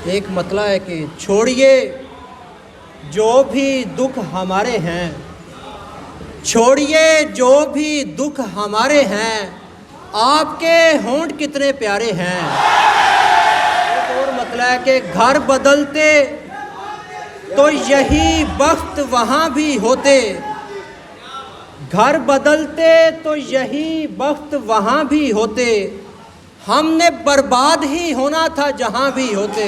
ایک مطلب ہے کہ چھوڑیے جو بھی دکھ ہمارے ہیں، چھوڑیے جو بھی دکھ ہمارے ہیں، آپ کے ہونٹ کتنے پیارے ہیں۔ ایک اور مطلب ہے کہ گھر بدلتے تو یہی بخت وہاں بھی ہوتے، گھر بدلتے تو یہی بخت وہاں بھی ہوتے، ہم نے برباد ہی ہونا تھا جہاں بھی ہوتے۔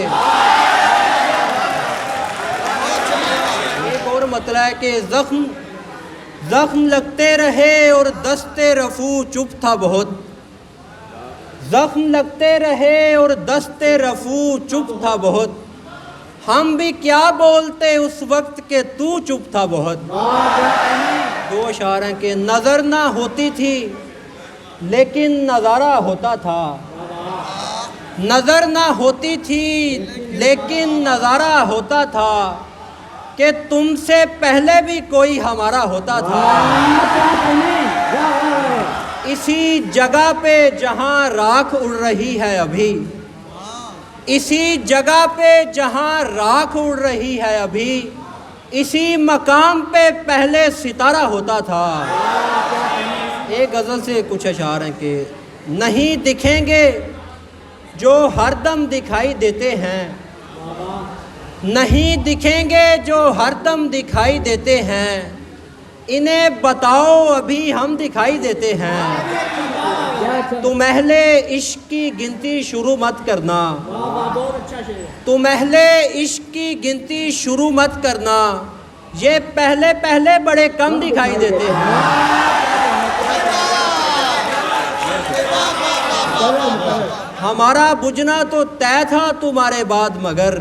ایک اور مطلب ہے کہ زخم لگتے رہے اور دستے رفو چپ تھا بہت، زخم لگتے رہے اور دستے رفو چپ تھا بہت، ہم بھی کیا بولتے اس وقت کہ تو چپ تھا بہت۔ دو اشعار ہیں کہ نظر نہ ہوتی تھی لیکن نظارہ ہوتا تھا، نظر نہ ہوتی تھی لیکن نظارہ ہوتا تھا، کہ تم سے پہلے بھی کوئی ہمارا ہوتا تھا۔ اسی جگہ پہ جہاں راکھ اڑ رہی ہے ابھی، اسی جگہ پہ جہاں راکھ اڑ رہی ہے ابھی، اسی مقام پہ پہلے ستارہ ہوتا تھا۔ ایک غزل سے کچھ اشعار ہیں کہ نہیں دکھیں گے جو ہر دم دکھائی دیتے ہیں، نہیں دکھیں گے جو ہر دم دکھائی دیتے ہیں، انہیں بتاؤ ابھی ہم دکھائی دیتے ہیں۔ تم اہل عشق کی گنتی شروع مت کرنا، تم اہل عشق کی گنتی شروع مت کرنا، یہ پہلے پہلے بڑے کم دکھائی دیتے ہیں۔ ہمارا بجھنا تو طے تھا تمہارے بعد مگر،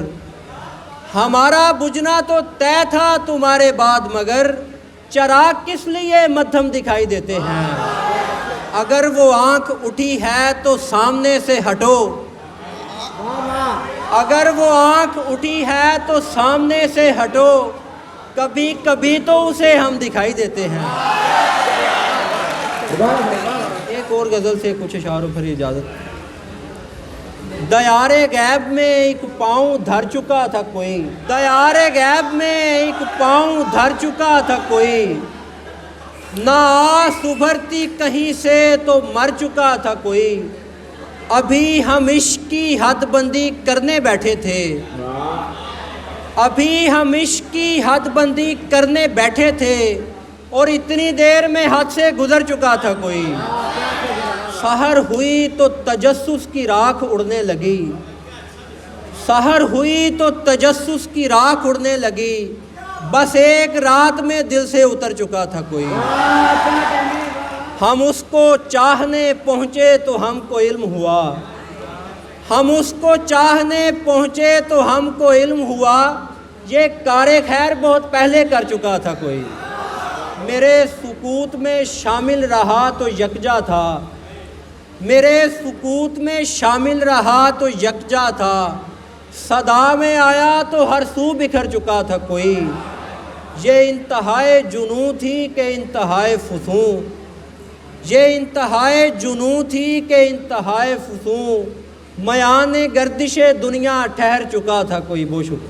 ہمارا بجھنا تو طے تھا تمہارے بعد مگر، چراغ کس لیے مدھم دکھائی دیتے ہیں۔ اگر وہ آنکھ اٹھی ہے تو سامنے سے ہٹو، اگر وہ آنکھ اٹھی ہے تو سامنے سے ہٹو، کبھی کبھی تو اسے ہم دکھائی دیتے ہیں۔ ایک اور غزل سے کچھ اشعاروں پر اجازت۔ دیار غیب میں ایک پاؤں دھر چکا تھا کوئی، دیار غیب میں ایک پاؤں دھر چکا تھا کوئی، نہ آس ابھرتی کہیں سے تو مر چکا تھا کوئی، ابھی ہم عشق کی حد بندی کرنے بیٹھے تھے، ابھی ہم عشق کی حد بندی کرنے بیٹھے تھے، اور اتنی دیر میں حد سے گزر چکا تھا کوئی۔ سحر ہوئی تو تجسس کی راکھ اڑنے لگی، سحر ہوئی تو تجسس کی راکھ اڑنے لگی، بس ایک رات میں دل سے اتر چکا تھا کوئی۔ ہم اس کو چاہنے پہنچے تو ہم کو علم ہوا، ہم اس کو چاہنے پہنچے تو ہم کو علم ہوا، یہ کار خیر بہت پہلے کر چکا تھا کوئی۔ میرے سکوت میں شامل رہا تو یکجا تھا، میرے سکوت میں شامل رہا تو یکجا تھا، صدا میں آیا تو ہر سو بکھر چکا تھا کوئی، یہ انتہائے جنوں تھی کہ انتہائے فسوں، یہ انتہائے جنوں تھی کہ انتہائے فسوں، میان گردش دنیا ٹھہر چکا تھا کوئی۔ بہت شکریہ۔